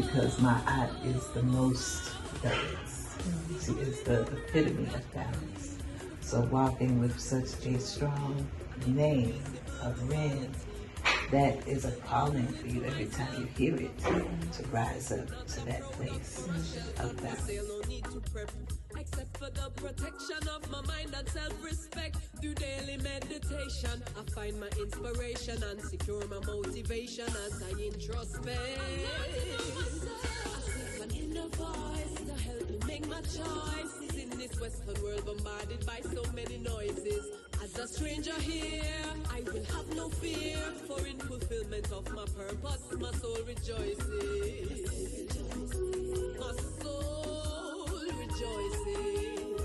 because my aunt is the most balanced. She is the epitome of balance. So walking with such a strong name of Ren, that is a calling for you every time you hear it to rise up to that place of balance. Except for the protection of my mind and self-respect. Do daily meditation. I find my inspiration and secure my motivation as I introspect. I seek an inner voice to help me make my choices in this Western world bombarded by so many noises. As a stranger here, I will have no fear, for in fulfillment of my purpose, my soul rejoices. My soul rejoicing.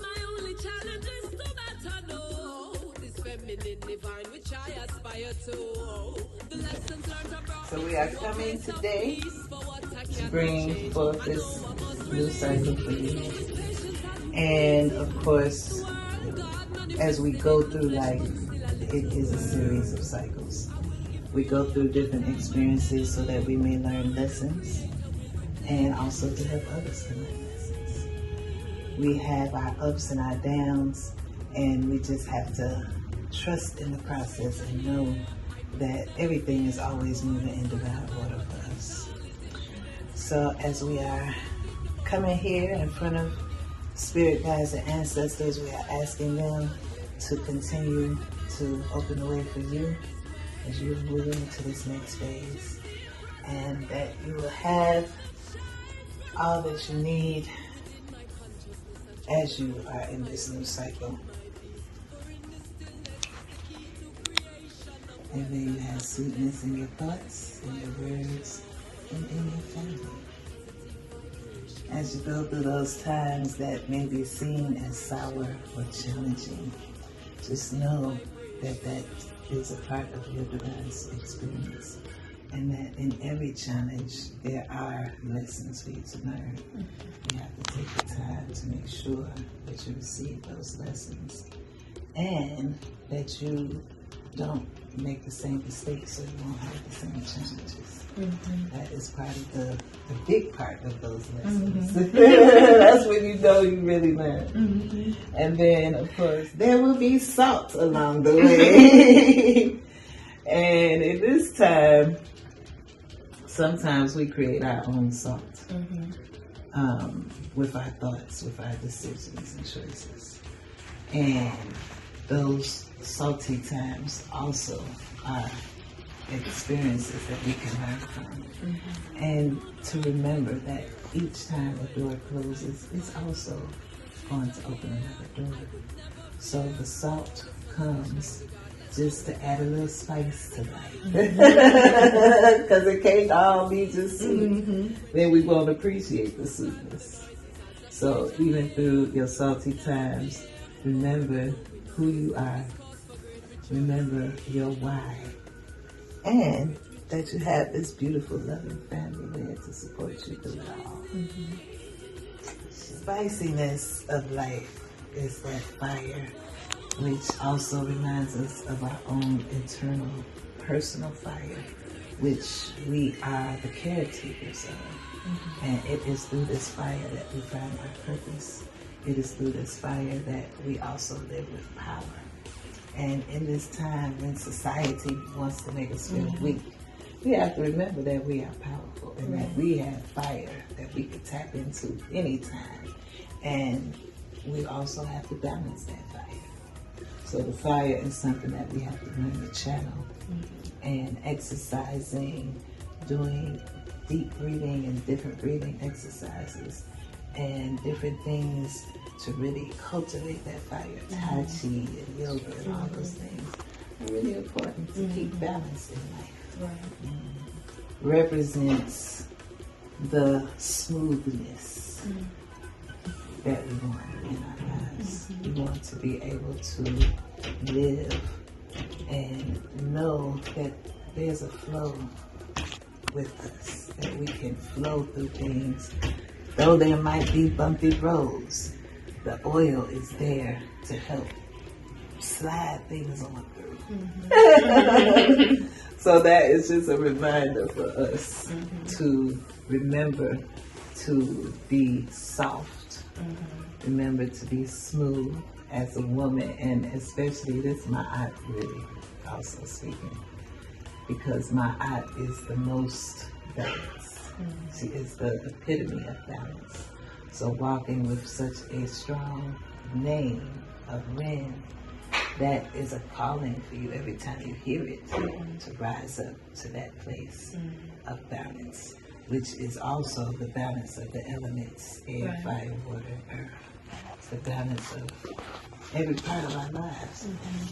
My only challenge is to better know this feminine divine which I aspire to. The lessons learned abroad. So we are coming today to bring forth this new cycle for you. And of course, as we go through life, it is a series of cycles. We go through different experiences so that we may learn lessons and also to help others to learn lessons. We have our ups and our downs, and we just have to trust in the process and know that everything is always moving in divine order for us. So as we are coming here in front of spirit guides and ancestors, we are asking them to continue to open the way for you as you move into this next phase, and that you will have all that you need as you are in this new cycle. And may you have sweetness in your thoughts, in your words, and in your family. As you go through those times that may be seen as sour or challenging, just know that that is a part of your divine experience, and that in every challenge there are lessons for you to learn. You have to take the time to make sure that you receive those lessons and that you don't make the same mistakes so you won't have the same challenges. That is part of the big part of those lessons. That's when you know you really learn. And then, of course, there will be salt along the way. And in this time, sometimes we create our own salt with our thoughts, with our decisions and choices. And those salty times also are experiences that we can learn from. And to remember that each time a door closes, it's also going to open another door. So the salt comes just to add a little spice to life. Because it can't all be just sweet. Then we won't appreciate the sweetness. So even through your salty times, remember who you are. Remember your why. And that you have this beautiful, loving family there to support you through it all. Spiciness of life is that fire, which also reminds us of our own internal, personal fire, which we are the caretakers of. And it is through this fire that we find our purpose. It is through this fire that we also live with power. And in this time when society wants to make us feel weak, we have to remember that we are powerful and that we have fire that we can tap into anytime. And we also have to balance that fire. So the fire is something that we have to learn to channel. And exercising, doing deep breathing and different breathing exercises and different things to really cultivate that fire. Tai Chi and yoga and all those things are really important to keep balance in life. Represents the smoothness that we want in our lives. We want to be able to live and know that there's a flow with us, that we can flow through things. Though there might be bumpy roads, the oil is there to help slide things on through. So that is just a reminder for us to remember to be soft, remember to be smooth as a woman, and especially this my aunt really also speaking, because my aunt is the most balanced. She is the epitome of balance. So walking with such a strong name of Ren, that is a calling for you every time you hear it, to rise up to that place of balance, which is also the balance of the elements, air, fire, water, and earth. It's the balance of every part of our lives.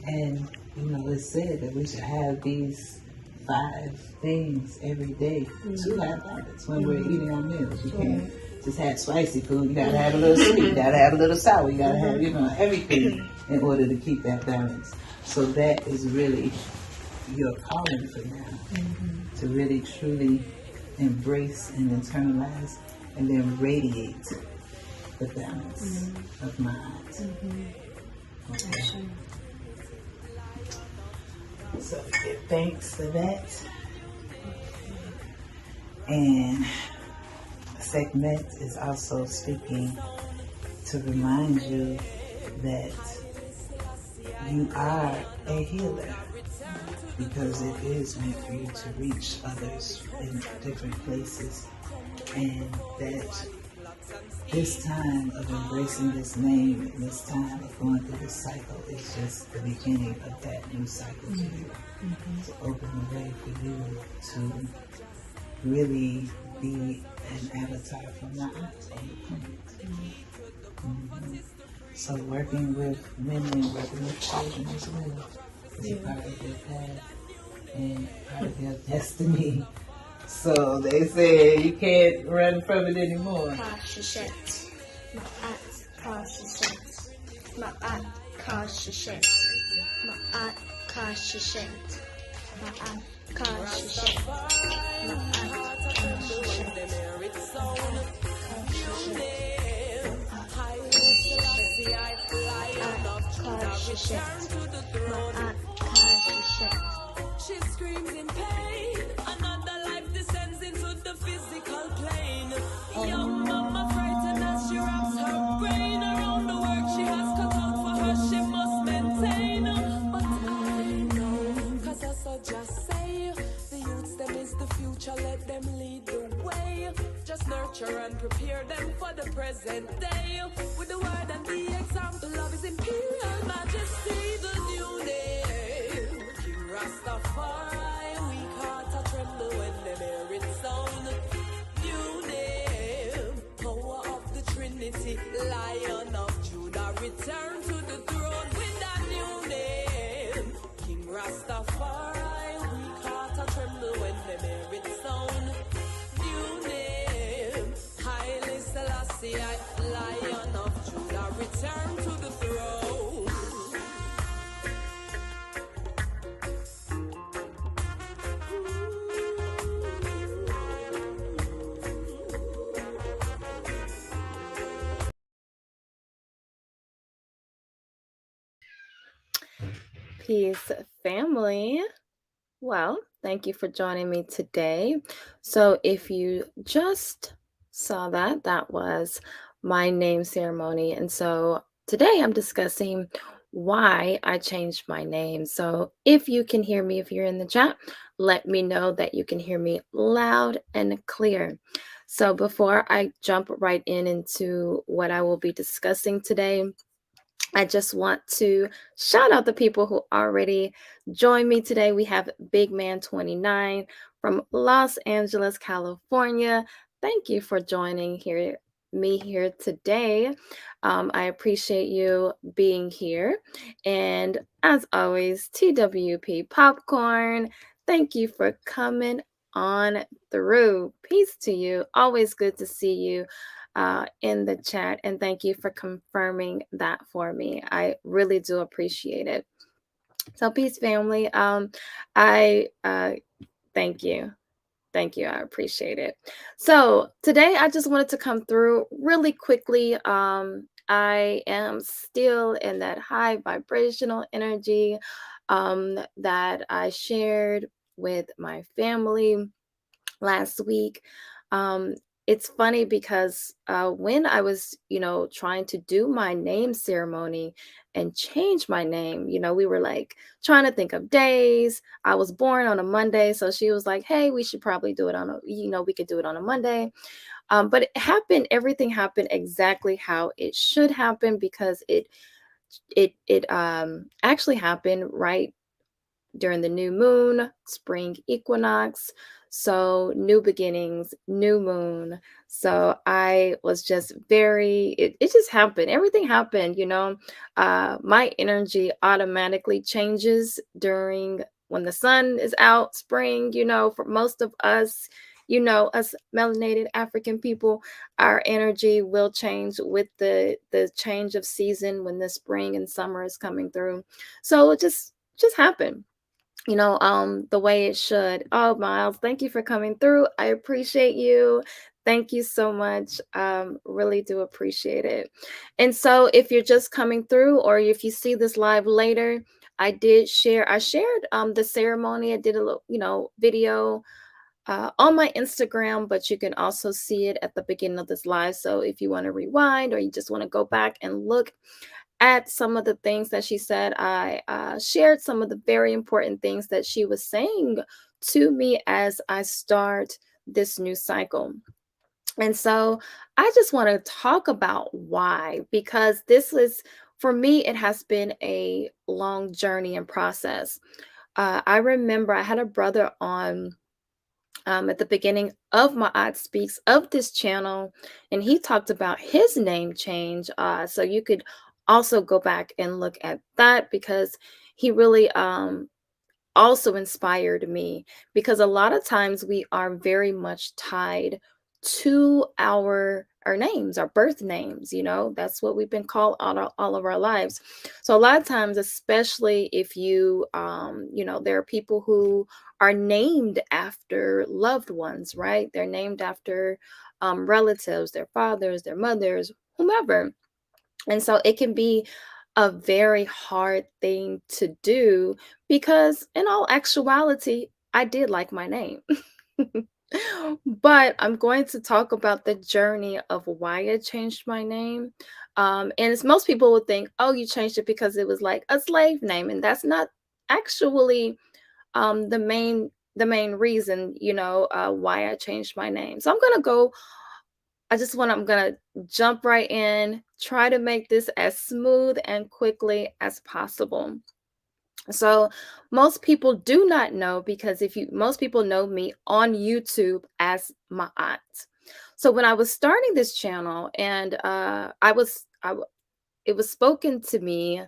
And, it's said that we should have these 5 things every day to have balance when we're eating our meals. You can't just have spicy food. You gotta have a little sweet. You gotta have a little sour. You gotta have, everything in order to keep that balance. So that is really your calling for now, to really truly embrace and internalize and then radiate the balance of mind. Okay. So give thanks for that. And segment is also speaking to remind you that you are a healer, because it is meant for you to reach others in different places, and that this time of embracing this name and this time of going through this cycle is just the beginning of that new cycle for you, to open the way for you to really be an avatar from the art on the planet. So working with women, working with children as well is a part of your path and part of your destiny. So they say you can't run from it anymore. She screams in pain. Another life descends into the physical plane. Young mama frightened as she wraps her brain around the work she has cut out for her. She must maintain. But I know, 'cause I saw just say, the youths them is the future. Let them lead the way. Just nurture and prepare them for the present day. With the word and the example of His Imperial Majesty, the new name. Rastafari, weak heart a tremble when they hear it sound. New name, power of the Trinity, Lion of Judah, return to the throne with that new name. King Rastafari, weak heart a tremble when they hear it sound. New name, Haile Selassie, Lion of Judah, return to the throne. Peace, family. Well, thank you for joining me today. So, if you just saw that, that was my name ceremony. And so today I'm discussing why I changed my name. So, if you can hear me, if you're in the chat, let me know that you can hear me loud and clear. So, before I jump right into what I will be discussing today, I just want to shout out the people who already joined me today. We have Big Man 29 from Los Angeles, California. Thank you for joining me here today. I appreciate you being here. And as always, TWP Popcorn, thank you for coming on through. Peace to you. Always good to see you in the chat, and thank you for confirming that for me. I really do appreciate it. So, peace, family. I thank you. Thank you. I appreciate it. So today I just wanted to come through really quickly I am still in that high vibrational energy that I shared with my family last week. Um, it's funny because when I was, trying to do my name ceremony and change my name, we were like trying to think of days. I was born on a Monday, so she was like, "Hey, we should probably do it on we could do it on a Monday." But everything happened exactly how it should happen because it actually happened right during the new moon, spring equinox. So, new beginnings, new moon. So, I was just it just happened. Everything happened, My energy automatically changes during when the sun is out, spring, for most of us. Us melanated African people, our energy will change with the change of season when the spring and summer is coming through. So it just happened, the way it should. Oh, Miles, thank you for coming through. I appreciate you. Thank you so much. Really do appreciate it. And so, if you're just coming through, or if you see this live later, I shared the ceremony. I did a little, video on my Instagram, but you can also see it at the beginning of this live. So, if you want to rewind or you just want to go back and look at some of the things that she said. I shared some of the very important things that she was saying to me as I start this new cycle. And so I just want to talk about why, because for me, it has been a long journey and process. I remember I had a brother on at the beginning of MaatSpeaks of this channel, and he talked about his name change. So you could also go back and look at that because he really also inspired me, because a lot of times we are very much tied to our names, our birth names. That's what we've been called all of our lives. So a lot of times, especially if there are people who are named after loved ones, right? They're named after relatives, their fathers, their mothers, whomever. And so it can be a very hard thing to do, because in all actuality, I did like my name. But I'm going to talk about the journey of why I changed my name. And it's, most people would think, oh, you changed it because it was like a slave name. And that's not actually the main reason, why I changed my name. So I'm gonna jump right in, try to make this as smooth and quickly as possible. So most people do not know, because most people know me on YouTube as my aunt. So when I was starting this channel, and it was spoken to me,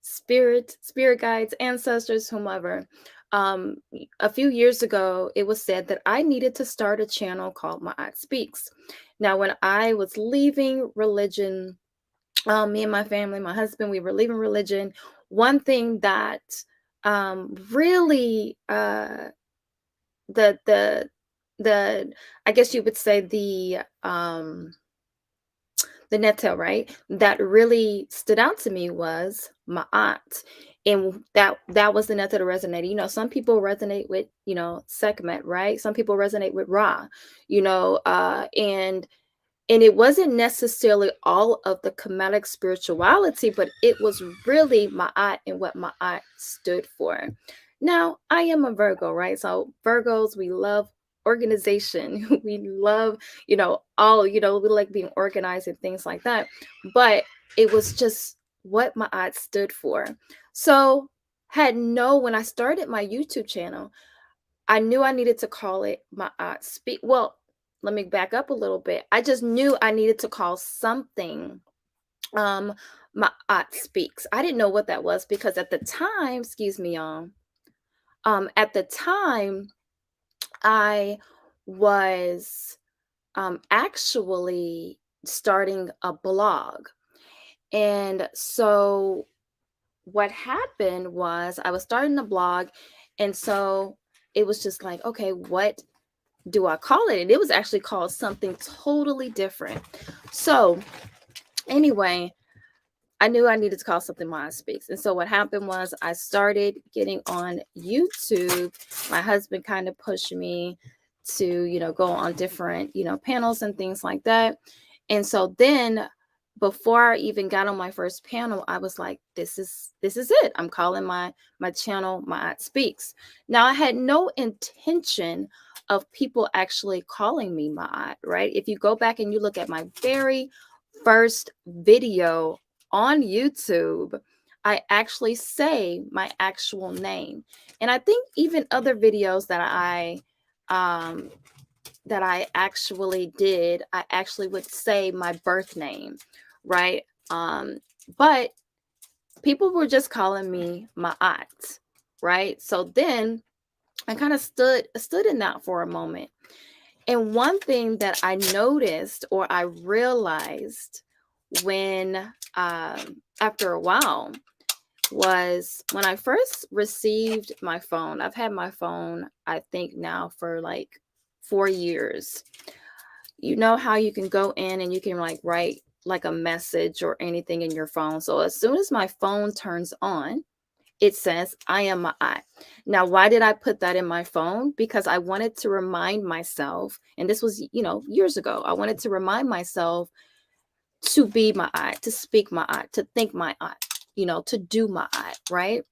spirit guides, ancestors, whomever. A few years ago, it was said that I needed to start a channel called MaatSpeaks. Now, when I was leaving religion, me and my family, my husband, we were leaving religion. One thing that really the the I guess you would say the netel, right? That really stood out to me was my aunt. And that was the netel that resonated. Some people resonate with, Sekhmet, right? Some people resonate with Ra, and it wasn't necessarily all of the Kemetic spirituality, but it was really my aunt and what my aunt stood for. Now, I am a Virgo, right? So Virgos, we love organization. We love, we like being organized and things like that. But it was just what my aunt stood for. So when I started my YouTube channel, I knew I needed to call it my aunt speak. Well, let me back up a little bit. I just knew I needed to call something um my aunt speaks. I didn't know what that was, because at the time, excuse me, y'all. At the time, I was actually starting a blog. And so what happened was I was starting a blog, and so it was just like, okay, what do I call it? And it was actually called something totally different. So Anyway, I knew I needed to call something MaatSpeaks. And so what happened was I started getting on YouTube. My husband kind of pushed me to, go on different, panels and things like that. And so then before I even got on my first panel, I was like, this is it. I'm calling my channel MaatSpeaks. Now I had no intention of people actually calling me Maat, right? If you go back and you look at my very first video on YouTube, I actually say my actual name. And I think even other videos that I actually did, I actually would say my birth name, right? But people were just calling me Maat, right? So then I kind of stood in that for a moment. And one thing that I noticed or I realized when after a while was when I first received my phone. I've had my phone, I think now for like 4 years. You know how you can go in and you can like write like a message or anything in your phone. So as soon as my phone turns on, it says I am Maat. Now, why did I put that in my phone? Because I wanted to remind myself, and this was, years ago, I wanted to remind myself to be Maat, to speak Maat, to think Maat, to do Maat, right?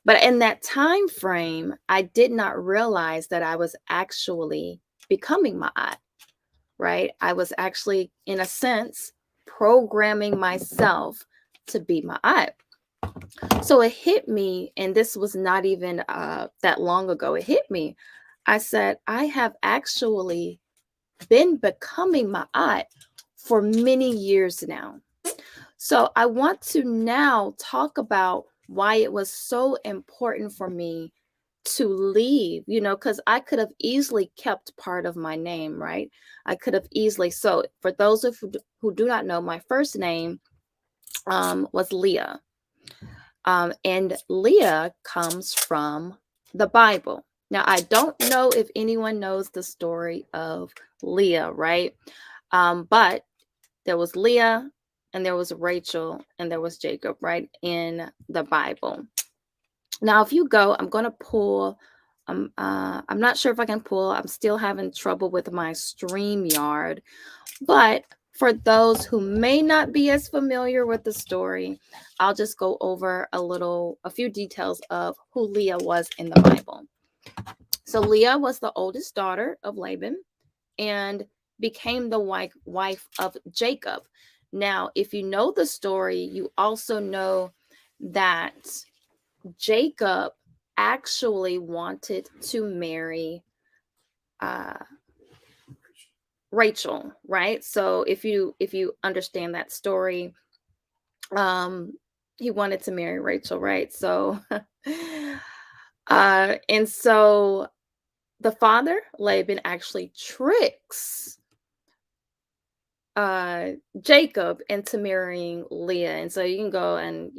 But in that time frame, I did not realize that I was actually becoming Maat, right? I was actually, in a sense, programming myself to be Maat. So it hit me, and this was not even that long ago. It hit me. I said, I have actually been becoming Maat for many years now. So I want to now talk about why it was so important for me to leave, because I could have easily kept part of my name, right? I could have easily. So for those of who do not know, my first name was Leah. And Leah comes from the Bible. Now, I don't know if anyone knows the story of Leah, right? But there was Leah and there was Rachel and there was Jacob, right, in the Bible. Now, if you go, I'm going to pull. I'm not sure if I can pull. I'm still having trouble with my StreamYard. But for those who may not be as familiar with the story, I'll just go over a few details of who Leah was in the Bible. So Leah was the oldest daughter of Laban and became the wife of Jacob. Now, if you know the story, you also know that Jacob actually wanted to marry Rachel, right? So if you understand that story, he wanted to marry Rachel, right? So and so the father, Laban, actually tricks Jacob into marrying Leah. And so you can go and,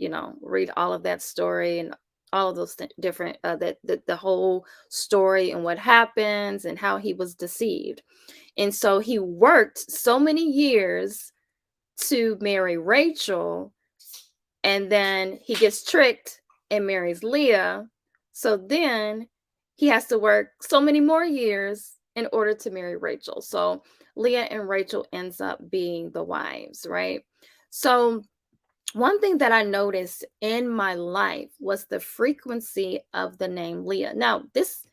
read all of that story and all of those different the whole story and what happens and how he was deceived. And so he worked so many years to marry Rachel, and then he gets tricked and marries Leah. So then he has to work so many more years in order to marry Rachel. So Leah and Rachel ends up being the wives, right? So one thing that I noticed in my life was the frequency of the name Leah. Now, this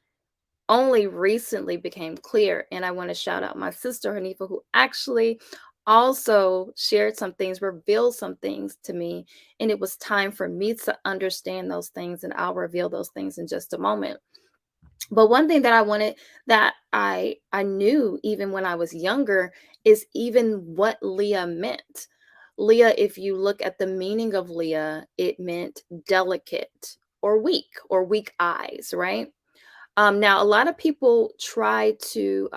only recently became clear, and I want to shout out my sister Hanifa, who actually also shared some things, revealed some things to me, and it was time for me to understand those things, and I'll reveal those things in just a moment. But one thing that I wanted, that I knew even when I was younger, is even what Leah meant. Leah, if you look at the meaning of Leah, it meant delicate or weak eyes, right? Now, a lot of people try to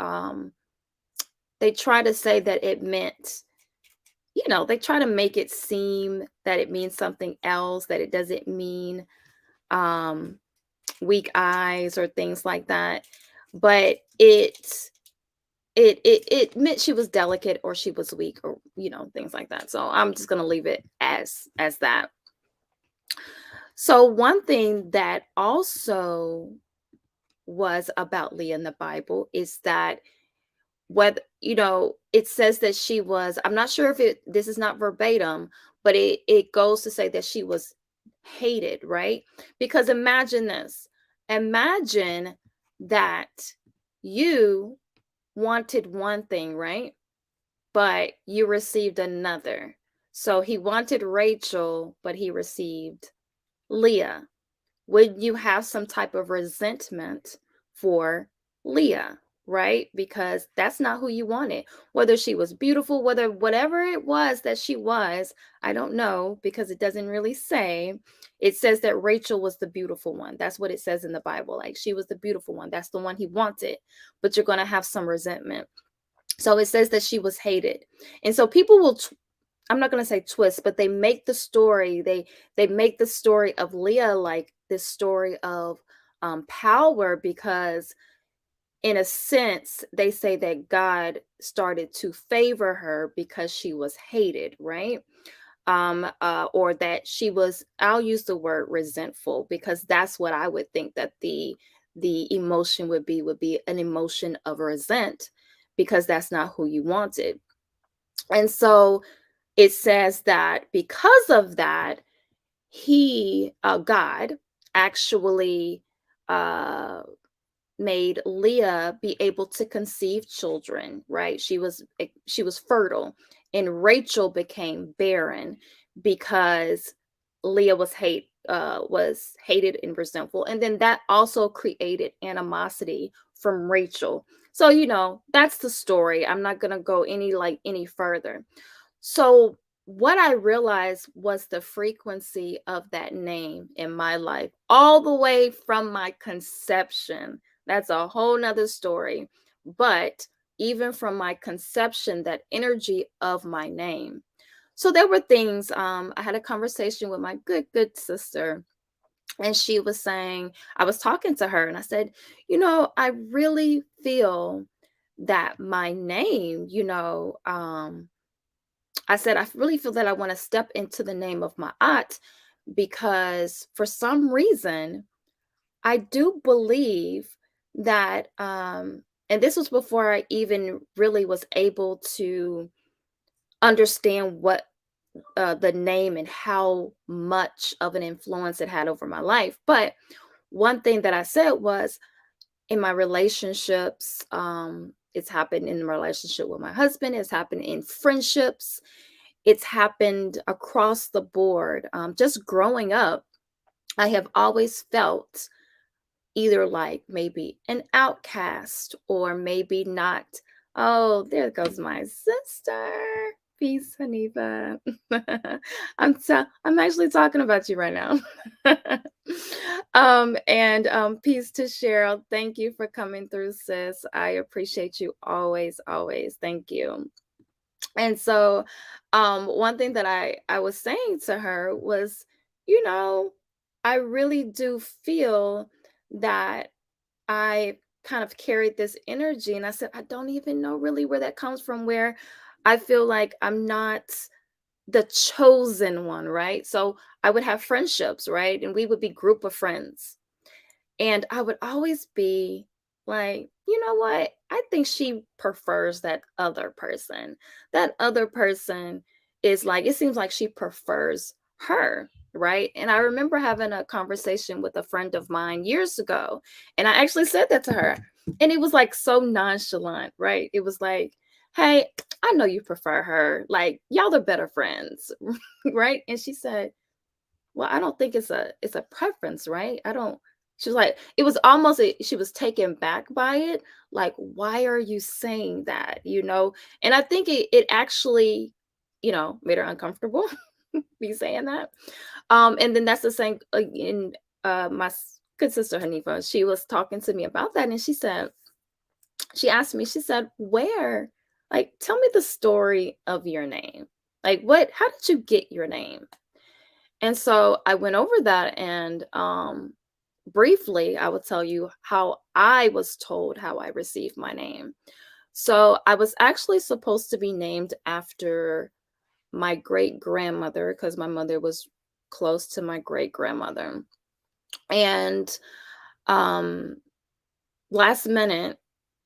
say that it meant, they try to make it seem that it means something else, that it doesn't mean weak eyes or things like that. But it meant she was delicate or she was weak or things like that. So I'm just gonna leave it as that. So one thing that also was about Leah in the Bible is that whether it says that she was, I'm not sure if this is not verbatim, but it goes to say that she was hated, right? Because imagine this. Imagine that you wanted one thing, right? But you received another. So he wanted Rachel, but he received Leah. Would you have some type of resentment for Leah, right? Because that's not who you wanted. Whether she was beautiful, whether whatever it was that she was, I don't know because it doesn't really say. It says that Rachel was the beautiful one. That's what it says in the Bible. Like she was the beautiful one. That's the one he wanted. But you're going to have some resentment. So it says that she was hated. And so people will I'm not going to say twist, but they make the story, they make the story of Leah like this story of power, because in a sense they say that God started to favor her because she was hated, right? Or that she was, I'll use the word resentful, because that's what I would think that the emotion would be an emotion of resent, because that's not who you wanted. And so it says that because of that, God actually uh made Leah be able to conceive children, right? She was fertile, and Rachel became barren because Leah was hated and resentful, and then that also created animosity from Rachel. So that's the story. I'm not gonna go any further. So what I realized was the frequency of that name in my life, all the way from my conception. That's a whole nother story. But even from my conception, that energy of my name. So there were things, I had a conversation with my good sister, and she was saying, I was talking to her and I said, I really feel that my name, I said, I really feel that I want to step into the name of my aunt, because for some reason, I do believe that, and this was before I even really was able to understand what the name and how much of an influence it had over my life. But one thing that I said was, in my relationships, it's happened in my relationship with my husband, it's happened in friendships, it's happened across the board. Just growing up, I have always felt either like maybe an outcast or maybe not. Oh, there goes my sister. Peace, Hanifa. I'm actually talking about you right now. And peace to Cheryl. Thank you for coming through, sis. I appreciate you always, always. Thank you. And so, one thing that I was saying to her was, you know, I really do feel that I kind of carried this energy. And I said, I don't even know really where that comes from, where I feel like I'm not the chosen one, right? So I would have friendships, right? And we would be group of friends. And I would always be like, you know what? I think she prefers that other person. That other person is like, it seems like she prefers her, right? And I remember having a conversation with a friend of mine years ago. And I actually said that to her. And it was like so nonchalant, right? It was like, hey, I know you prefer her. Like, y'all are better friends, right? And she said, well, I don't think it's a preference, right? I don't. She was like, it was almost she was taken back by it. Like, why are you saying that? And I think it actually, made her uncomfortable, me saying that. And then that's the same in my good sister Hanifa. She was talking to me about that, and she asked me, she said, where, like, tell me the story of your name. Like, how did you get your name? And so I went over that, and briefly, I will tell you how I was told how I received my name. So I was actually supposed to be named after my great grandmother because my mother was close to my great grandmother. And um last minute,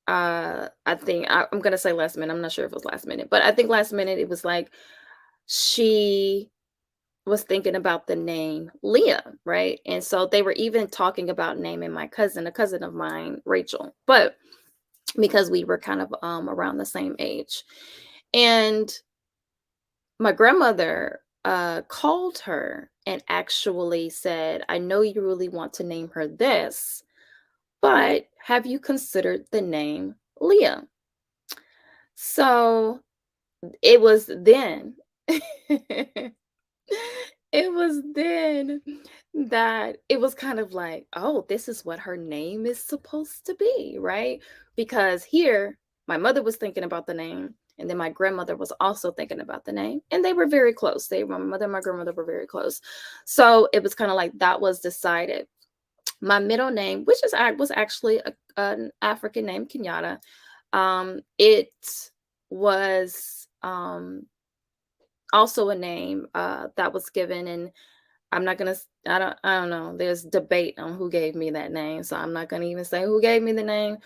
I think I'm gonna say last minute. I'm not sure if it was last minute, but I think last minute it was like she was thinking about the name Leah, right? And so they were even talking about naming my cousin, a cousin of mine, Rachel, but because we were kind of around the same age. And my grandmother called her and actually said, I know you really want to name her this, but have you considered the name Leah? So it was then. It was then that it was kind of like, oh, this is what her name is supposed to be, right? Because here, my mother was thinking about the name, and then my grandmother was also thinking about the name, and they were very close. My mother and my grandmother were very close. So it was kind of like that was decided. My middle name, which is was actually an African name, Kenyatta. It was also a name that was given, and I'm not gonna. I don't know. There's debate on who gave me that name, so I'm not gonna even say who gave me the name.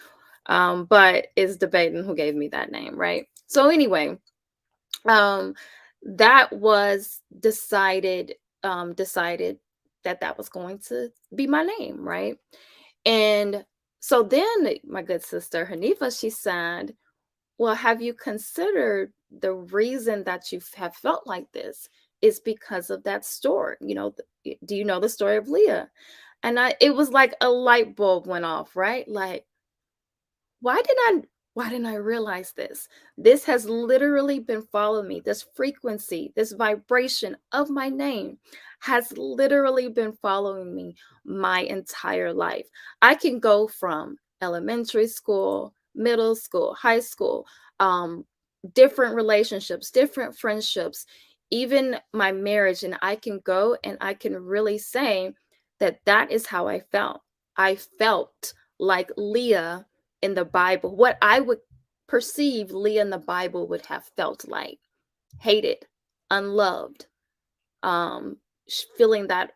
But it's debating who gave me that name, right? So anyway, um, that was decided. Decided that that was going to be my name, right? And so then my good sister Hanifa, she said, well, have you considered the reason that you have felt like this is because of that story? Do you know the story of Leah? And it was like a light bulb went off, right? Like, why did I why didn't I realize this? This has literally been following me. This frequency, this vibration of my name has literally been following me my entire life. I can go from elementary school, middle school, high school, um, different relationships, different friendships, even my marriage, and I can go and I can really say that that is how I felt. I felt like Leah in the Bible, what I would perceive Leah in the Bible would have felt like: hated, unloved, feeling that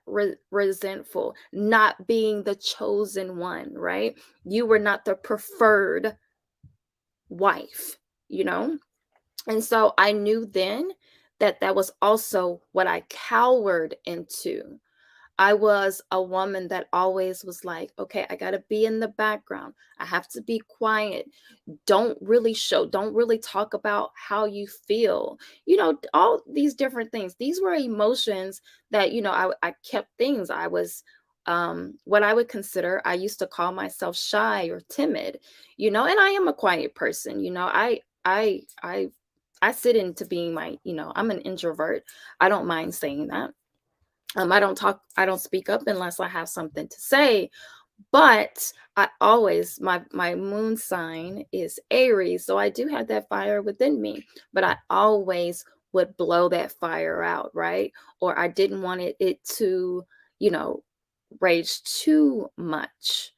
resentful, not being the chosen one, right? You were not the preferred wife, you know? And so I knew then that that was also what I cowered into. I was a woman that always was like, okay, I got to be in the background. I have to be quiet. Don't really talk about how you feel. All these different things. These were emotions that, I kept things. I was what I would consider, I used to call myself shy or timid, and I am a quiet person. I sit into being I'm an introvert. I don't mind saying that. I don't speak up unless I have something to say. But I always, my moon sign is Aries, so I do have that fire within me. But I always would blow that fire out, right? Or I didn't want it to, you know, rage too much.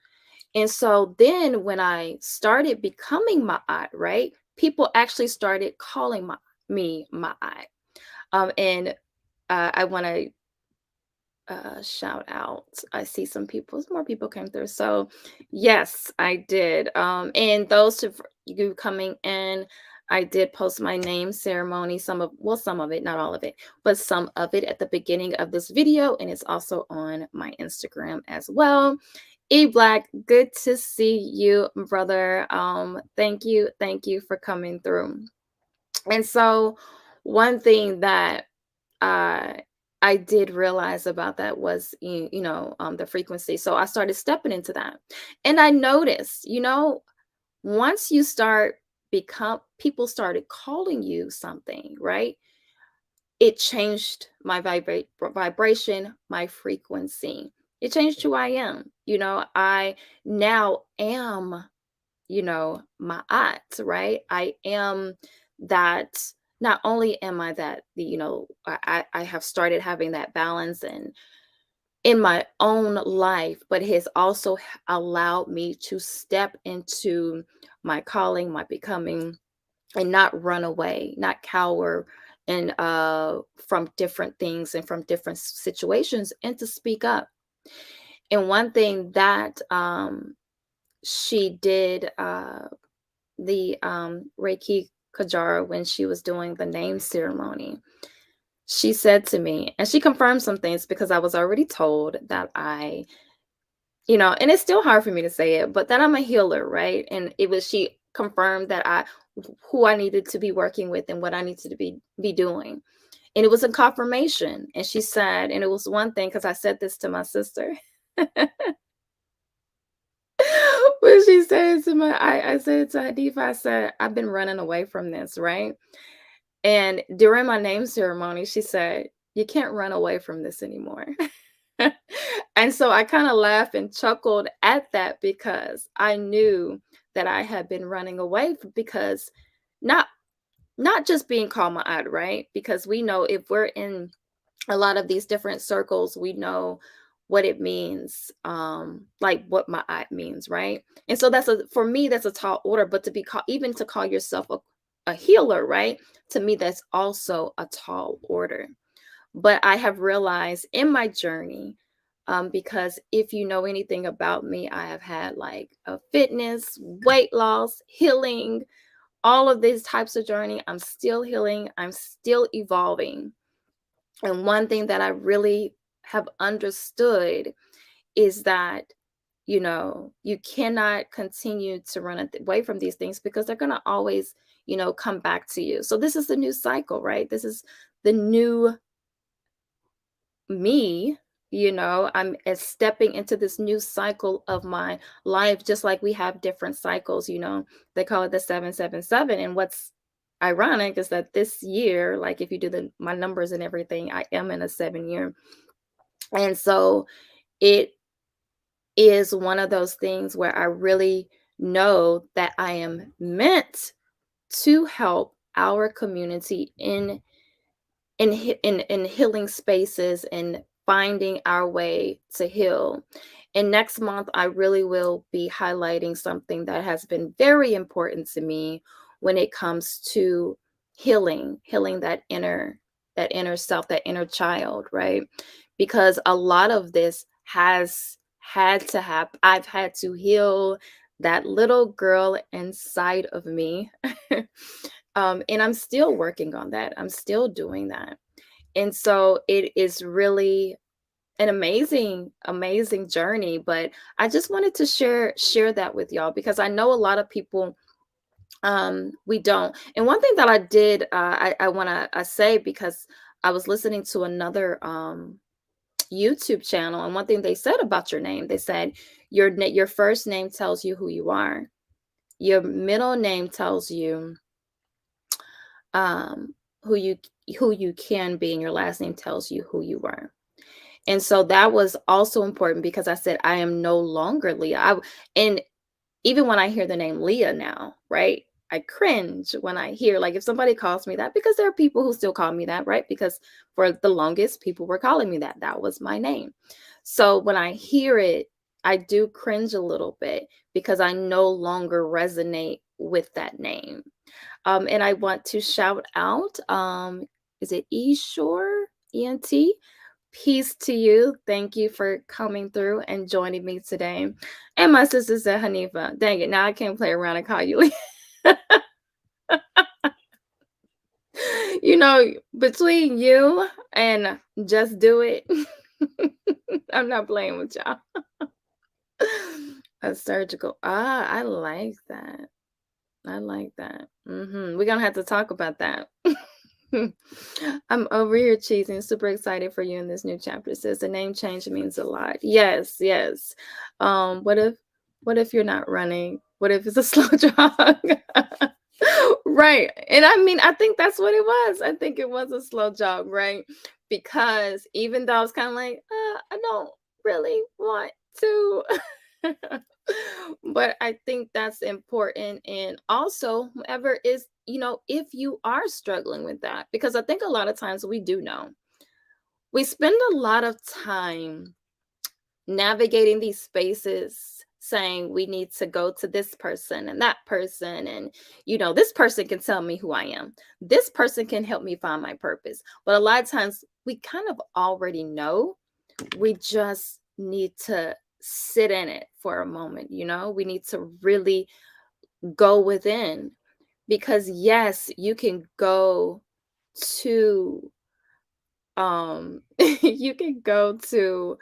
And so then when I started becoming Ma'at, right? People actually started calling me Ma'at. And I want to shout out. I see more people came through. So yes, I did. And those of you coming in, I did post my name ceremony, some of it, not all of it, but some of it at the beginning of this video. And it's also on my Instagram as well. E Black, good to see you, brother. Thank you for coming through. And so one thing that uh, I did realize about that was, the frequency. So I started stepping into that. And I noticed, once you start people started calling you something, right? It changed my vibration, my frequency. It changed who I am. I now am, my aunt, right? I am that. Not only am I that, I have started having that balance, and in my own life, but has also allowed me to step into my calling, my becoming, and not run away, not cower and from different things and from different situations, and to speak up. And one thing that she did, the Reiki Kajara, when she was doing the name ceremony, she said to me, and she confirmed some things because I was already told that and it's still hard for me to say it, but that I'm a healer, right? And she confirmed that who I needed to be working with and what I needed to be doing. And it was a confirmation. And she said, and it was one thing, because I said this to my sister. When she said to I said to Hadifa, I said, I've been running away from this, right? And during my name ceremony, she said, you can't run away from this anymore. And so I kind of laughed and chuckled at that, because I knew that I had been running away because not not just being called ma'at, right? Because we know, if we're in a lot of these different circles, we know what it means, like what ma'at means, right? And so for me, that's a tall order. But to be called, even to call yourself a healer, right? To me, that's also a tall order. But I have realized in my journey, because if you know anything about me, I have had like a fitness, weight loss, healing, all of these types of journey. I'm still healing. I'm still evolving. And one thing that I really have understood is that, you cannot continue to run away from these things, because they're going to always, come back to you. So this is the new cycle, right? This is the new me. I'm stepping into this new cycle of my life, just like we have different cycles. They call it the 777. And what's ironic is that this year, like if you do my numbers and everything, I am in a 7 year. And so it is one of those things where I really know that I am meant to help our community in healing spaces and finding our way to heal. And next month, I really will be highlighting something that has been very important to me when it comes to healing that inner self, that inner child, right? Because a lot of this has had to happen. I've had to heal that little girl inside of me. And I'm still working on that. I'm still doing that. And so it is really an amazing journey. But I just wanted to share that with y'all, because I know a lot of people, we don't. And one thing that I did, I want to say, because I was listening to another YouTube channel, and one thing they said about your name, they said your first name tells you who you are, your middle name tells you um who you can be, and your last name tells you who you were. And so that was also important, because I said I am no longer Leah. And even when I hear the name Leah now, right, I cringe when I hear, like, if somebody calls me that, because there are people who still call me that, right? Because for the longest, people were calling me that. That was my name. So when I hear it, I do cringe a little bit, because I no longer resonate with that name. And I want to shout out, is it Eshore? ENT? Peace to you. Thank you for coming through and joining me today. And my sister said, Hanifa, dang it, now I can't play around and call you Leah. Between you and just do it, I'm not playing with y'all. A surgical. I like that. I like that. We're going to have to talk about that. I'm over here cheesing, super excited for you in this new chapter. It says the name change means a lot. Yes. What if you're not running? What if it's a slow jog? Right. And I mean, I think that's what it was. I think it was a slow jog, right? Because even though I was kind of like, I don't really want to. But I think that's important. And also, whoever is, if you are struggling with that, because I think a lot of times we do know, we spend a lot of time navigating these spaces saying we need to go to this person and that person, and this person can tell me who I am, this person can help me find my purpose. But a lot of times we kind of already know, we just need to sit in it for a moment. We need to really go within, because yes, you can go to you can go to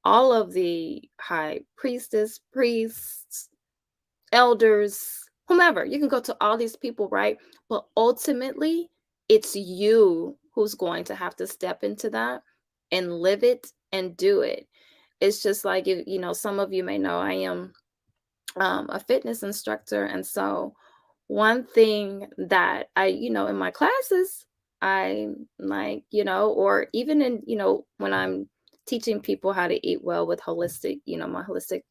all of the high priestess, priests, elders, whomever. You can go to all these people, right? But ultimately, it's you who's going to have to step into that and live it and do it. It's just like, some of you may know I am a fitness instructor. And so, one thing that in my classes, I like, or even in, when I'm teaching people how to eat well with holistic, my holistic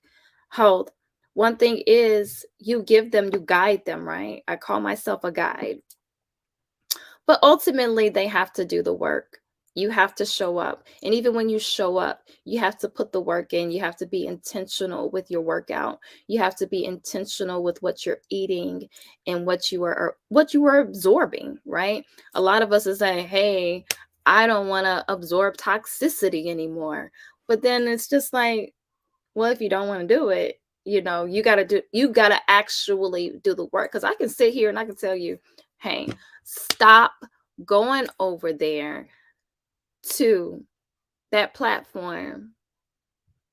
health, one thing is you guide them, right? I call myself a guide. But ultimately, they have to do the work. You have to show up. And even when you show up, you have to put the work in. You have to be intentional with your workout. You have to be intentional with what you're eating and what you are absorbing, right? A lot of us is saying, "Hey, I don't want to absorb toxicity anymore." But then it's just like, well, if you don't want to do it, you got to actually do the work. Cuz I can sit here and I can tell you, "Hey, stop going over there to that platform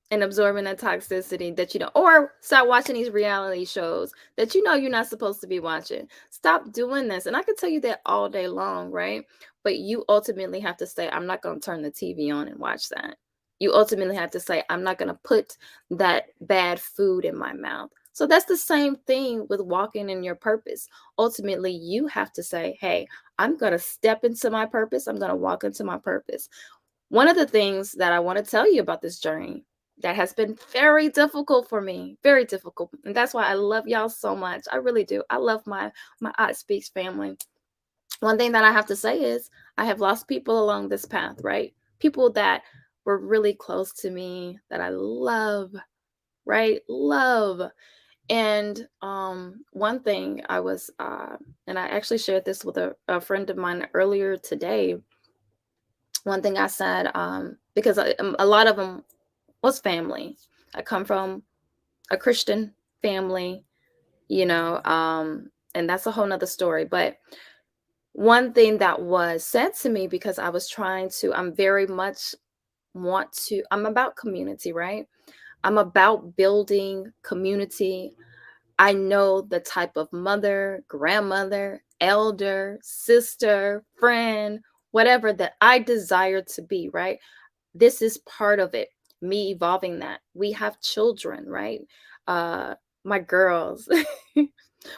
and absorbing that toxicity that or stop watching these reality shows that you're not supposed to be watching. Stop doing this." And I can tell you that all day long, right? But you ultimately have to say, "I'm not going to turn the TV on and watch that." You ultimately have to say, "I'm not going to put that bad food in my mouth." So that's the same thing with walking in your purpose. Ultimately, you have to say, "Hey, I'm going to step into my purpose. I'm going to walk into my purpose." One of the things that I want to tell you about this journey that has been very difficult for me, very difficult. And that's why I love y'all so much. I really do. I love my Speaks family. One thing that I have to say is I have lost people along this path, right? People that were really close to me that I love, right? Love. And one thing I was and I actually shared this with a friend of mine earlier today. One thing I said, because a lot of them was family. I come from a Christian family, and that's a whole nother story. But one thing that was said to me, because I was I'm very much I'm about community, right? I'm about building community. I know the type of mother, grandmother, elder, sister, friend, whatever that I desire to be, right? This is part of it, me evolving that. We have children, right? Uh my girls.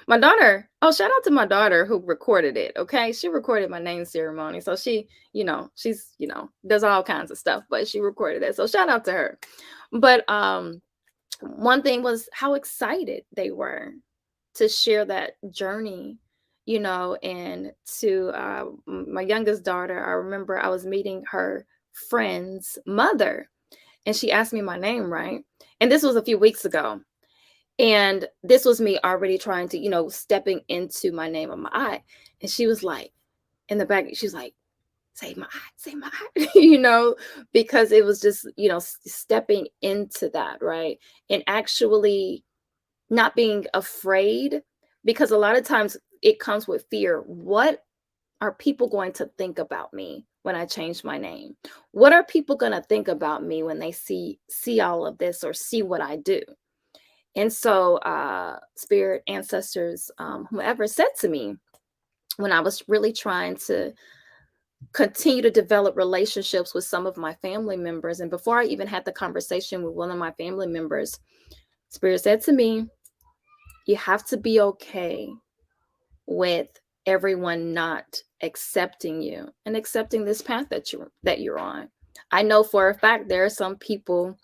My daughter, oh, shout out to my daughter who recorded it. Okay. She recorded my name ceremony. So she's, does all kinds of stuff, but she recorded it. So shout out to her. But one thing was how excited they were to share that journey, and to my youngest daughter. I remember I was meeting her friend's mother, and she asked me my name, right? And this was a few weeks ago. And this was me already trying to, stepping into my name on my eye. And she was like, in the back, she was like, say my eye, because it was just, stepping into that, right? And actually not being afraid, because a lot of times it comes with fear. What are people going to think about me when I change my name? What are people going to think about me when they see all of this or see what I do? And so spirit, ancestors, whoever said to me when I was really trying to continue to develop relationships with some of my family members, and before I even had the conversation with one of my family members, spirit said to me, you have to be okay with everyone not accepting you and accepting this path that you're on. I know for a fact there are some people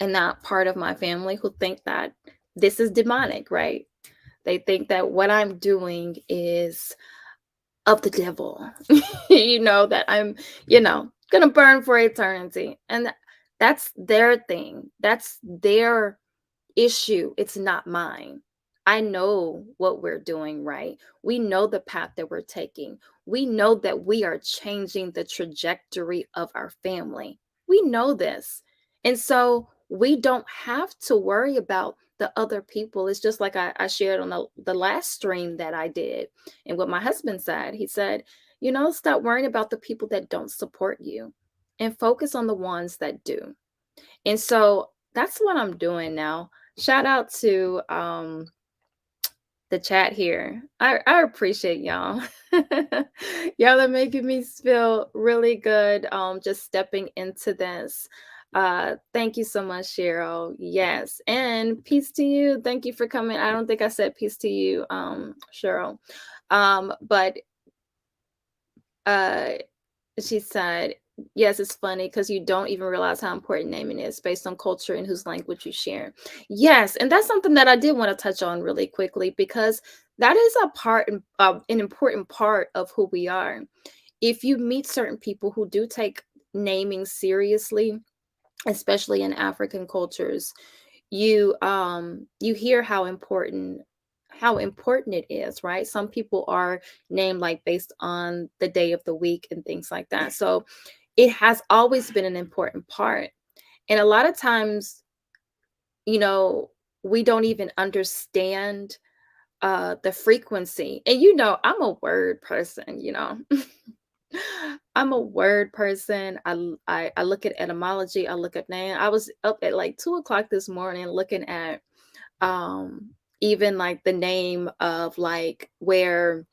in that part of my family who think that this is demonic, right? They think that what I'm doing is of the devil, that I'm, gonna burn for eternity. And That's their thing. That's their issue. It's not mine. I know what we're doing right. We know the path that we're taking. We know that we are changing the trajectory of our family. We know this. And so we don't have to worry about the other people. It's just like I shared on the last stream that I did. And what my husband said, he said, stop worrying about the people that don't support you and focus on the ones that do. And so that's what I'm doing now. Shout out to the chat here. I appreciate y'all. Y'all are making me feel really good just stepping into this. Thank you so much, Cheryl. Yes. And peace to you. Thank you for coming. I don't think I said peace to you, Cheryl. But uh she said, yes, it's funny because you don't even realize how important naming is based on culture and whose language you share. Yes, and that's something that I did want to touch on really quickly because that is an important part of who we are. If you meet certain people who do take naming seriously, especially in African cultures, you hear how important it is, right? Some people are named like based on the day of the week and things like that. So it has always been an important part. And a lot of times, you know, we don't even understand the frequency. And I'm a word person. I'm a word person. I look at etymology, I look at name. I was up at like 2 o'clock this morning looking at um even like the name of like where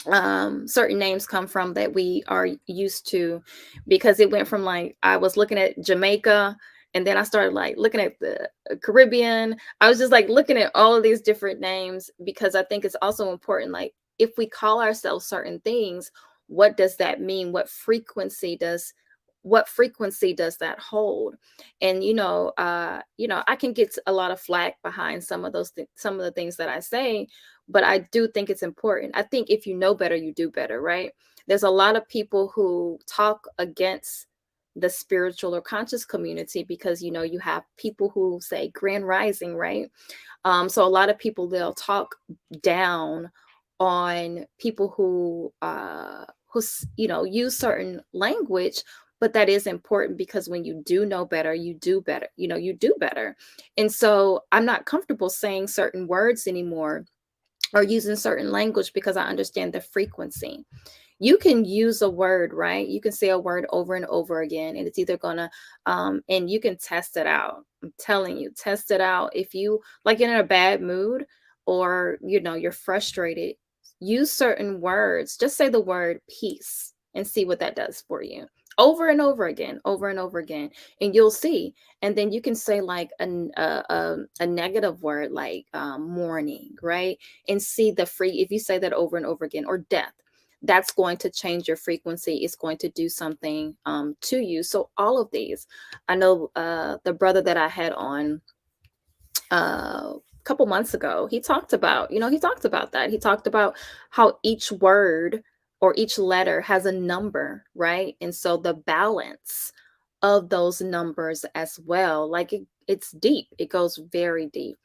certain names come from that we are used to, because it went from like I was looking at Jamaica, and then I started like looking at the Caribbean. I was just like looking at all of these different names because I think it's also important, like if we call ourselves certain things, what does that mean? What frequency does that hold? And I can get a lot of flack behind some of the things that I say, but I do think it's important. I think if you know better, you do better, right? There's a lot of people who talk against the spiritual or conscious community because you have people who say grand rising, right? So a lot of people, they'll talk down on people who use certain language, but that is important because when you do know better, you do better. You do better. And so I'm not comfortable saying certain words anymore or using certain language because I understand the frequency. You can use a word, right? You can say a word over and over again, and it's either gonna, and you can test it out. I'm telling you, test it out. If you like in a bad mood or you're frustrated, use certain words. Just say the word peace and see what that does for you. Over and over and over again, and you'll see. And then you can say like a negative word like morning, right? And see if you say that over and over again, or death, that's going to change your frequency. It's going to do something to you. So all of these, I know the brother that I had on a couple months ago, he talked about that. He talked about how each word or each letter has a number, right? And so the balance of those numbers as well, like it's deep. It goes very deep.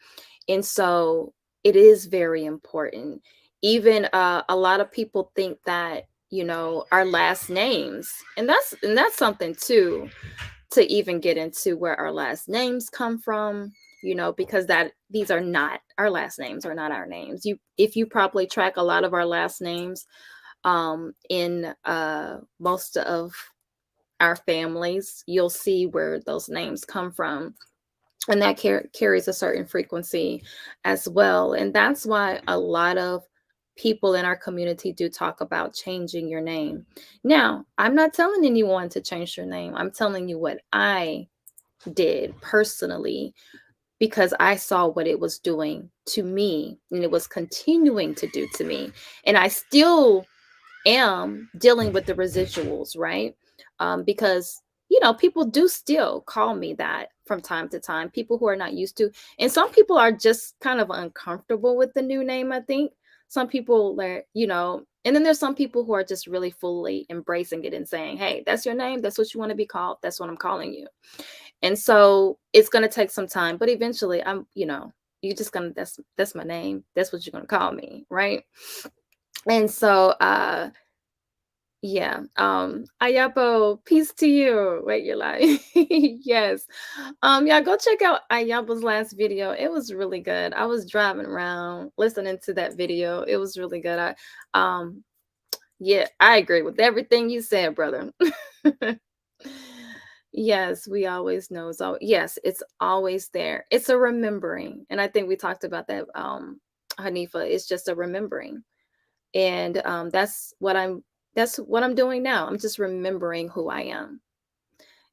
And so it is very important. Even a lot of people think that, our last names, and that's something too, to even get into where our last names come from, because that these are not our last names, are not our names. If you probably track a lot of our last names in most of our families, you'll see where those names come from, and that carries a certain frequency as well. And that's why a lot of people in our community do talk about changing your name. Now, I'm not telling anyone to change your name. I'm telling you what I did personally, because I saw what it was doing to me and it was continuing to do to me. And I still am dealing with the residuals, right? Because people do still call me that from time to time. People who are not used to, and some people are just kind of uncomfortable with the new name, I think. some people that, and then there's some people who are just really fully embracing it and saying, hey, that's your name, that's what you want to be called, that's what I'm calling you. And so it's going to take some time, but eventually you're just going to, that's my name, that's what you're going to call me, right? And so yeah. Ayapo, peace to you. Wait, you're lying. Yes. Yeah, go check out Ayapo's last video. It was really good. I was driving around listening to that video. It was really good. Yeah, I agree with everything you said, brother. Yes, we always know. So yes, it's always there. It's a remembering. And I think we talked about that, Hanifa. It's just a remembering. And that's what I'm doing now. I'm just remembering who I am,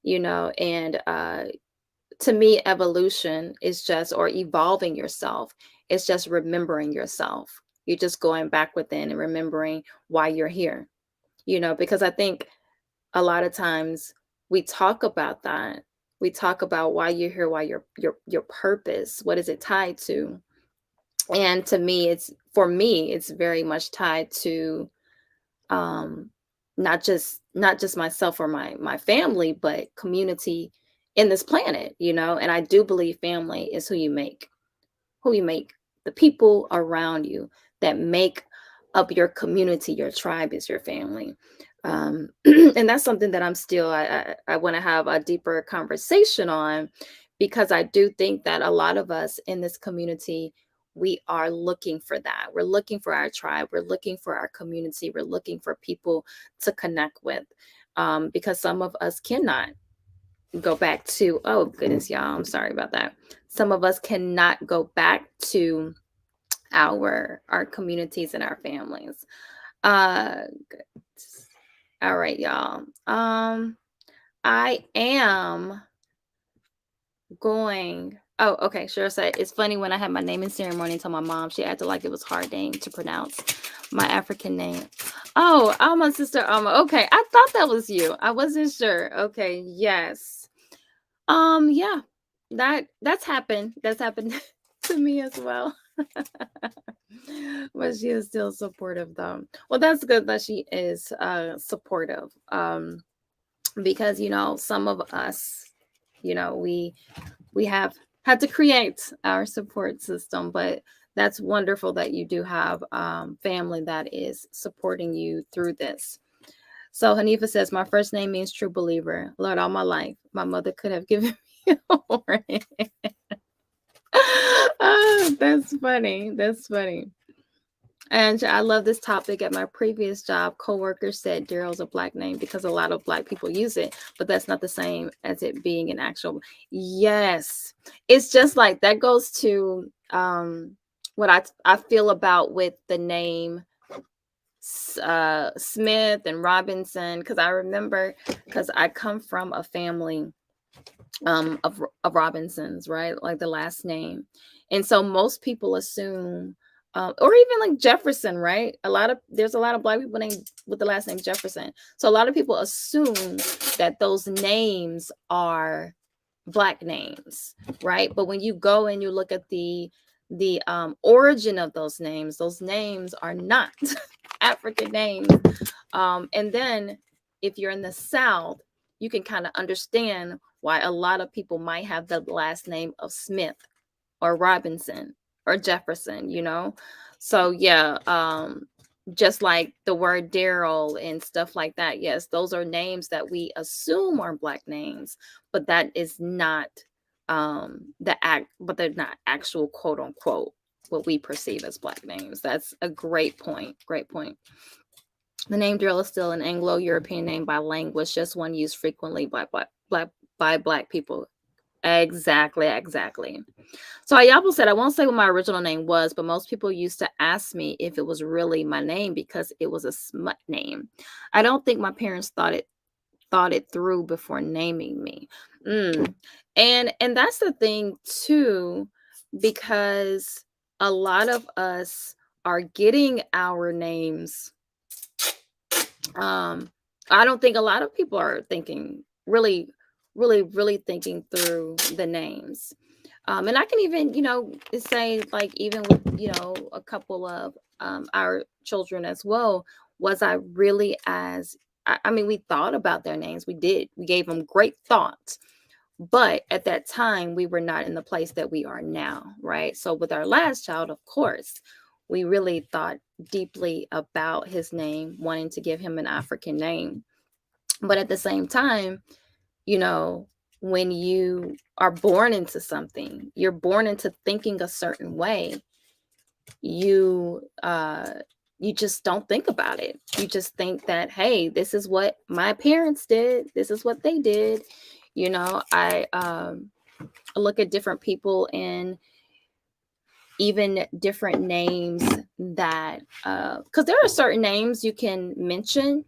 and to me, evolution is just, or evolving yourself, it's just remembering yourself. You're just going back within and remembering why you're here, because I think a lot of times we talk about that. We talk about why you're here, why your purpose, what is it tied to? And to me, it's very much tied to um not just myself or my family, but community in this planet, and I do believe family is who you make the people around you that make up your community. Your tribe is your family. And that's something that I want to have a deeper conversation on, because I do think that a lot of us in this community, we are looking for that. We're looking for our tribe. We're looking for our community. We're looking for people to connect with, because some of us cannot go back to, oh goodness, y'all, I'm sorry about that. Some of us cannot go back to our communities and our families. Good. All right, y'all. I am going. Oh, okay. Sure. Say it's funny, when I had my naming ceremony, to my mom, she acted like it was hard name to pronounce, my African name. Oh, Alma, sister Alma. Okay, I thought that was you. I wasn't sure. Okay, yes. Yeah, that's happened. That's happened to me as well. But she is still supportive, though. Well, that's good that she is supportive. Because some of us, we have had to create our support system, but that's wonderful that you do have family that is supporting you through this. So Hanifa says, my first name means true believer. Lord, all my life, my mother could have given me a Oh, that's funny. That's funny. And I love this topic. At my previous job, coworkers said Daryl's a Black name because a lot of Black people use it, but that's not the same as it being an actual. Yes, it's just like that goes to what I feel about with the name Smith and Robinson, because I remember, because I come from a family of Robinsons, right? Like the last name. And so most people assume, or even like Jefferson, right? There's a lot of Black people named with the last name Jefferson. So a lot of people assume that those names are Black names, right? But when you go and you look at the origin of those names are not African names. And then if you're in the South, you can kind of understand why a lot of people might have the last name of Smith or Robinson or Jefferson, So yeah, just like the word Daryl and stuff like that. Yes, those are names that we assume are Black names, but that is not but they're not actual quote unquote what we perceive as Black names. That's a great point. Great point. The name Daryl is still an Anglo-European name by language, just one used frequently by Black people. Exactly. So Ayabo said, I won't say what my original name was, but most people used to ask me if it was really my name because it was a smut name. I don't think my parents thought it through before naming me. And that's the thing too, because a lot of us are getting our names. I don't think a lot of people are thinking really thinking through the names. And I can even, say like even with, a couple of our children as well, was I really as I mean, we thought about their names. We did. We gave them great thoughts. But at that time, we were not in the place that we are now, right? So with our last child, of course, we really thought deeply about his name, wanting to give him an African name. But at the same time, you know, when you are born into something, you're born into thinking a certain way. You you just don't think about it. You just think that, hey, this is what my parents did. This is what they did. I look at different people and even different names that because there are certain names you can mention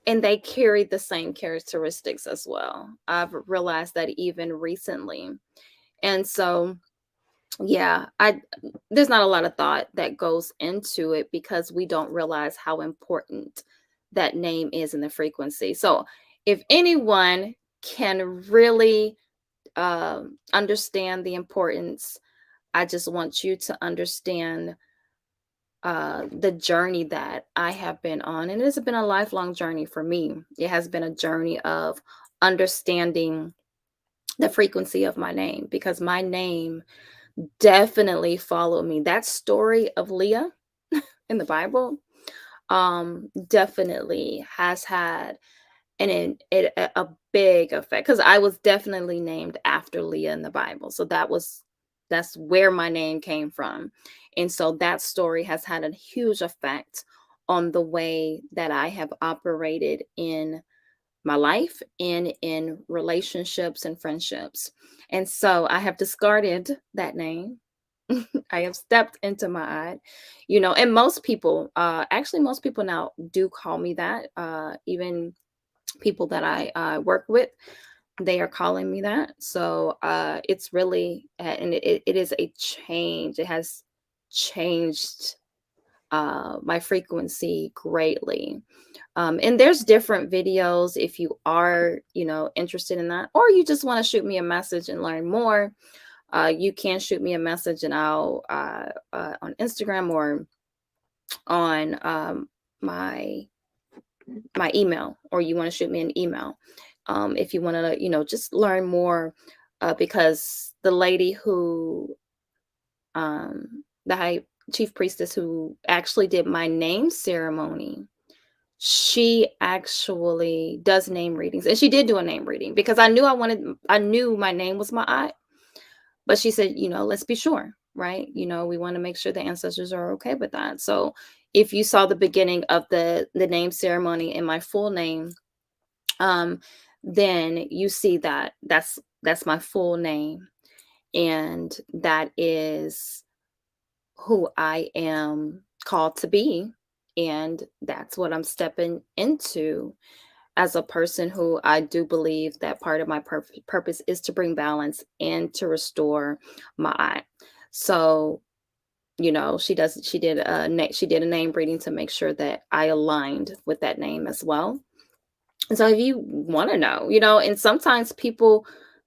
and they carry the same characteristics as well. I've realized that even recently. And so, yeah, I there's not a lot of thought that goes into it because we don't realize how important that name is in the frequency. So, if anyone can really understand the importance, I just want you to understand the journey that I have been on. And it has been a lifelong journey for me. It has been a journey of understanding the frequency of my name because my name definitely followed me. That story of Leah in the Bible definitely has had a big effect because I was definitely named after Leah in the Bible. So that's where my name came from. And so that story has had a huge effect on the way that I have operated in my life and in relationships and friendships. And so I have discarded that name. I have stepped into my odd, and most people, actually, most people now do call me that. Even people that I work with, they are calling me that. So it's really, and it is a change. It has changed my frequency greatly. And there's different videos if you are, interested in that, or you just want to shoot me a message and learn more. You can shoot me a message and I'll on Instagram or on my email, or you want to shoot me an email if you want to, just learn more. Because the lady who, the high chief priestess who actually did my name ceremony, she actually does name readings, and she did do a name reading because I knew my name was my, but she said, let's be sure, right? We want to make sure the ancestors are okay with that. So if you saw the beginning of the name ceremony in my full name, then you see that that's my full name, and that is who I am called to be, and that's what I'm stepping into as a person who I do believe that part of my purpose is to bring balance and to restore my eye. So, she did a name reading to make sure that I aligned with that name as well. And so if you want to know, and sometimes people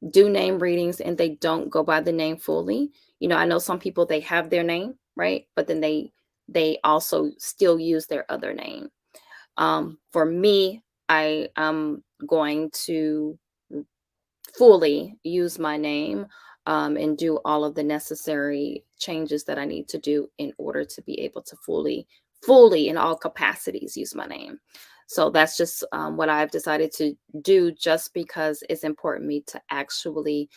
do name readings and they don't go by the name fully. I know some people, they have their name, right? But then they also still use their other name. For me, I am going to fully use my name, and do all of the necessary changes that I need to do in order to be able to fully in all capacities use my name. So that's just what I've decided to do, just because it's important me to actually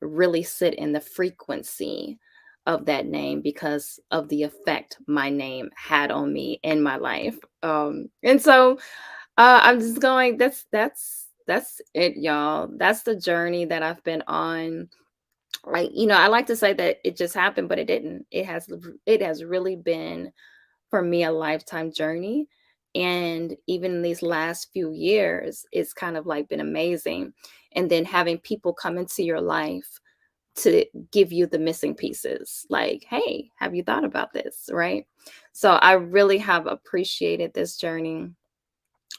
really sit in the frequency of that name because of the effect my name had on me in my life. And so I'm just going, that's it, y'all. That's the journey that I've been on. Like, I like to say that it just happened, but it didn't. It has really been for me a lifetime journey. And even in these last few years, it's kind of like been amazing. And then having people come into your life to give you the missing pieces, like, hey, have you thought about this? Right. So I really have appreciated this journey.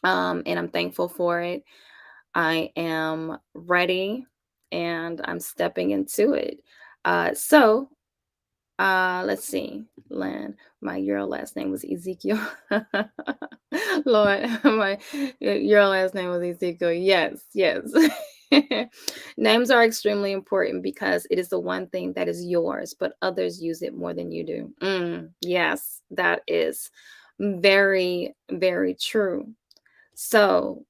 And I'm thankful for it. I am ready and I'm stepping into it. So let's see. Lan, my Euro last name was Ezekiel. Lord, my Euro last name was Ezekiel. Yes, yes. Names are extremely important because it is the one thing that is yours, but others use it more than you do. Yes, that is very, very true. So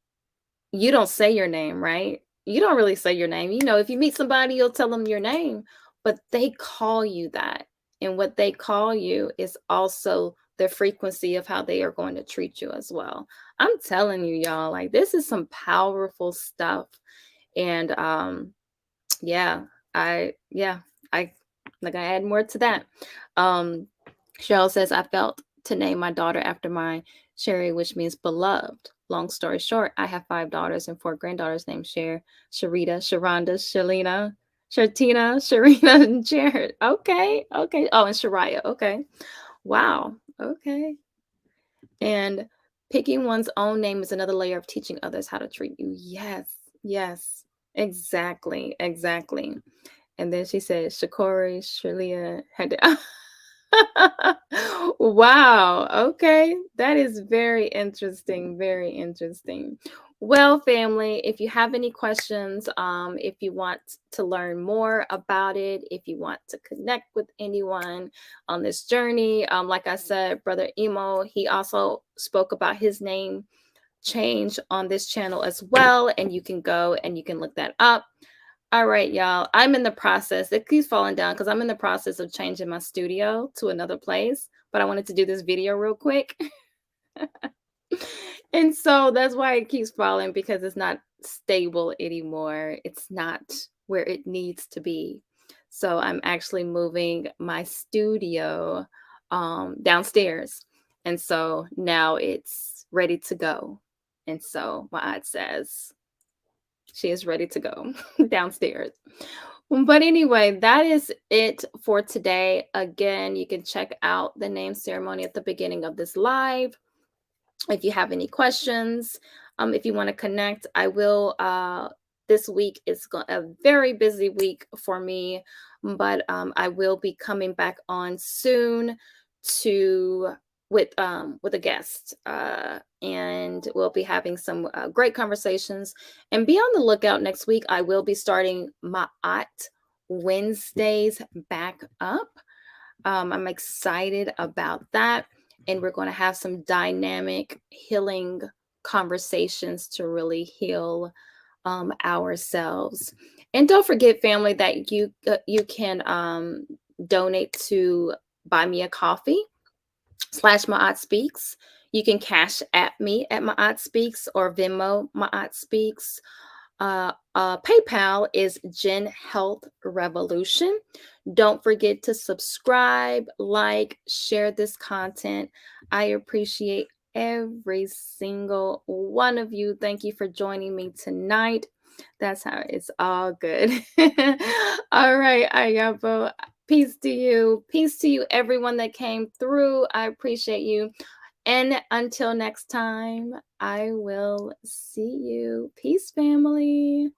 you don't say your name, right? You don't really say your name. You know, if you meet somebody, you'll tell them your name, but they call you that. And what they call you is also the frequency of how they are going to treat you as well. I'm telling you, y'all, like this is some powerful stuff. And yeah, I like I add more to that. Cheryl says I felt to name my daughter after my Sherry, which means beloved. Long story short, I have 5 daughters and 4 granddaughters named Sharita, Sharonda, Shalina, Shartina, Sharina, and Jared. Okay, okay. Oh, and Shariah. Okay. Wow. Okay. And picking one's own name is another layer of teaching others how to treat you. Yes, yes, exactly, exactly. And then she said, Shakori, Shalia, had wow. Okay. That is very interesting. Very interesting. Well, family, if you have any questions, if you want to learn more about it, if you want to connect with anyone on this journey, like I said, Brother Emo, he also spoke about his name change on this channel as well. And you can go and you can look that up. All right, y'all. I'm in the process. It keeps falling down because I'm in the process of changing my studio to another place. But I wanted to do this video real quick. And so that's why it keeps falling because it's not stable anymore. It's not where it needs to be. So I'm actually moving my studio downstairs. And so now it's ready to go. And so my aunt says, she is ready to go downstairs. But anyway, that is it for today. Again, you can check out the name ceremony at the beginning of this live. If you have any questions, if you want to connect, I will. This week is a very busy week for me, but I will be coming back on soon to with a guest, and we'll be having some great conversations. And be on the lookout next week. I will be starting Ma'at Wednesdays back up. I'm excited about that. And we're going to have some dynamic healing conversations to really heal ourselves. And don't forget, family, that you can donate to Buy Me a Coffee /MaatSpeaks. You can cash at me at MaatSpeaks or Venmo MaatSpeaks. PayPal is Gen Health Revolution. Don't forget to subscribe, like, share this content. I appreciate every single one of you. Thank you for joining me tonight. That's how it's all good. All right, Ayabo. Peace to you. Peace to you, everyone that came through. I appreciate you. And until next time, I will see you. Peace, family.